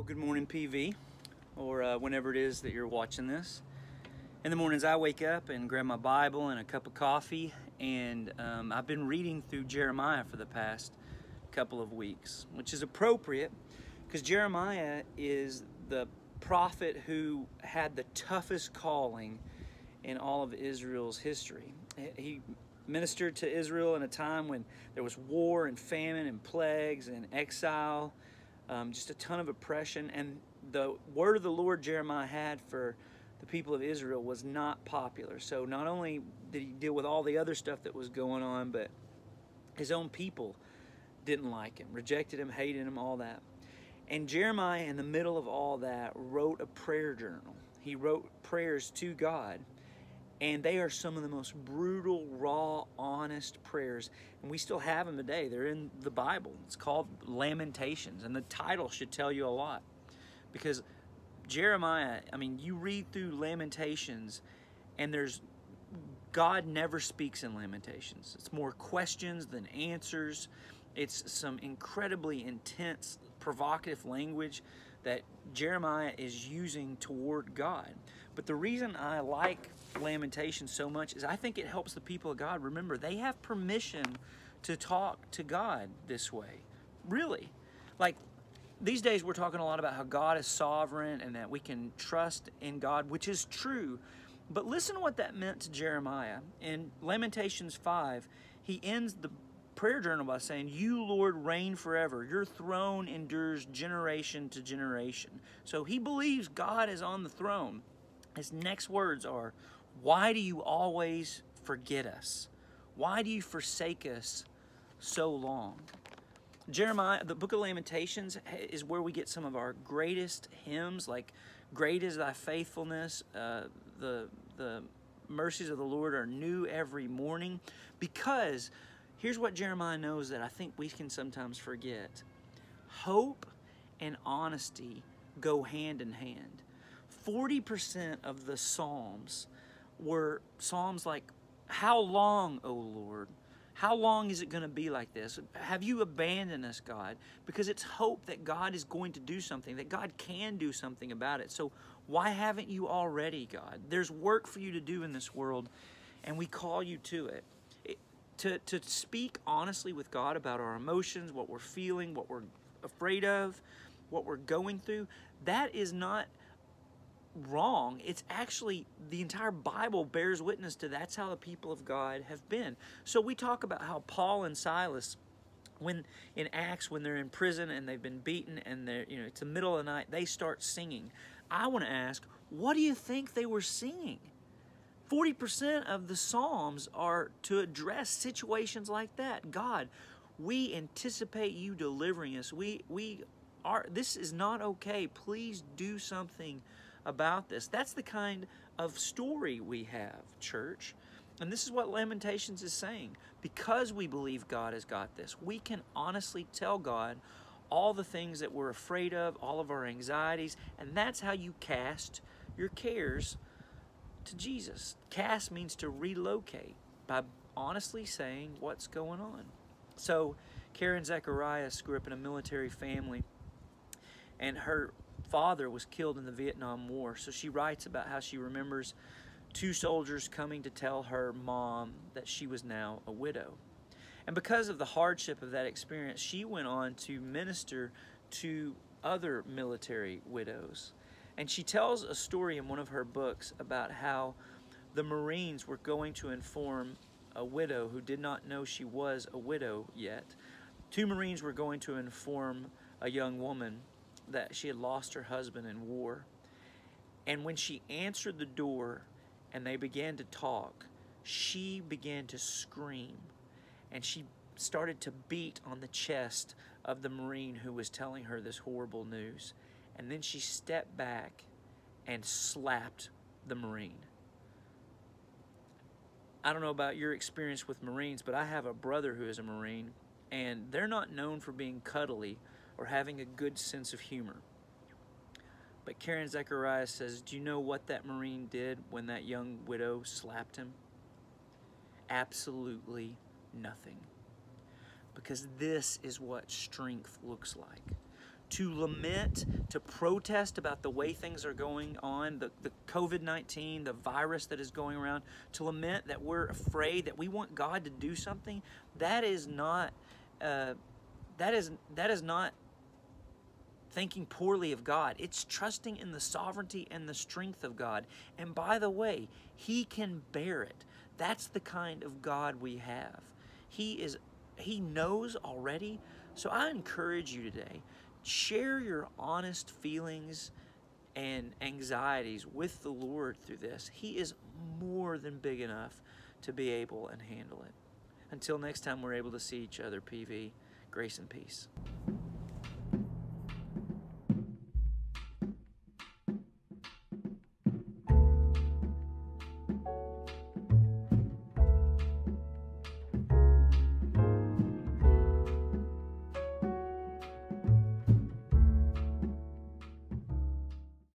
Good morning, PV, or whenever it is that you're watching this. In the mornings I wake up and grab my Bible and a cup of coffee, and I've been reading through Jeremiah for the past couple of weeks, which is appropriate because Jeremiah is the prophet who had the toughest calling in all of Israel's history. He ministered to Israel in a time when there was war and famine and plagues and exile, just a ton of oppression, and the word of the Lord Jeremiah had for the people of Israel was not popular. So not only did he deal with all the other stuff that was going on, but his own people didn't like him, rejected him, hated him, all that. And Jeremiah, in the middle of all that, wrote a prayer journal. He wrote prayers to God, and they are some of the most brutal, raw, honest prayers. And we still have them today. They're in the Bible. It's called Lamentations, and the title should tell you a lot. Because Jeremiah, I mean, you read through Lamentations, and God never speaks in Lamentations. It's more questions than answers. It's some incredibly intense, provocative language that Jeremiah is using toward God. But the reason I like Lamentations so much is I think it helps the people of God remember they have permission to talk to God this way. Really. Like, these days we're talking a lot about how God is sovereign and that we can trust in God, which is true. But listen to what that meant to Jeremiah. In Lamentations 5, he ends the prayer journal by saying, "You, Lord, reign forever. Your throne endures generation to generation." So he believes God is on the throne. His next words are, "Why do you always forget us? Why do you forsake us so long?" Jeremiah, the book of Lamentations, is where we get some of our greatest hymns, like "Great is thy faithfulness," the mercies of the Lord are new every morning, because here's what Jeremiah knows that I think we can sometimes forget. Hope and honesty go hand in hand. 40% of the Psalms were Psalms like, "How long, O Lord? How long is it going to be like this? Have you abandoned us, God?" Because it's hope that God is going to do something, that God can do something about it. So why haven't you already, God? There's work for you to do in this world, and we call you to it. To speak honestly with God about our emotions, what we're feeling, what we're afraid of, what we're going through, that is not wrong. It's actually, the entire Bible bears witness to that's how the people of God have been. So we talk about how Paul and Silas, when in Acts, when they're in prison and they've been beaten and they're, it's the middle of the night, they start singing. I want to ask, what do you think they were singing? 40% of the Psalms are to address situations like that. God, we anticipate you delivering us. This is not okay. Please do something about this. That's the kind of story we have, church. And this is what Lamentations is saying. Because we believe God has got this, we can honestly tell God all the things that we're afraid of, all of our anxieties, and that's how you cast your cares to Jesus. Cast means to relocate, by honestly saying what's going on. So Karen Zacharias grew up in a military family, and her father was killed in the Vietnam War. So she writes about how she remembers 2 soldiers coming to tell her mom that she was now a widow. And because of the hardship of that experience, she went on to minister to other military widows. And she tells a story in one of her books about how the Marines were going to inform a widow who did not know she was a widow yet. 2 Marines were going to inform a young woman that she had lost her husband in war. And when she answered the door and they began to talk, she began to scream. And she started to beat on the chest of the Marine who was telling her this horrible news. And then she stepped back and slapped the Marine. I don't know about your experience with Marines, but I have a brother who is a Marine, and they're not known for being cuddly or having a good sense of humor. But Karen Zacharias says, do you know what that Marine did when that young widow slapped him? Absolutely nothing. Because this is what strength looks like. to lament, to protest about the way things are going on, the COVID-19, the virus that is going around, to lament that we're afraid, that we want God to do something, that is not thinking poorly of God. It's trusting in the sovereignty and the strength of God. And by the way, He can bear it. That's the kind of God we have. He knows already. So I encourage you today, share your honest feelings and anxieties with the Lord through this. He is more than big enough to be able and handle it. Until next time we're able to see each other, PV, grace and peace.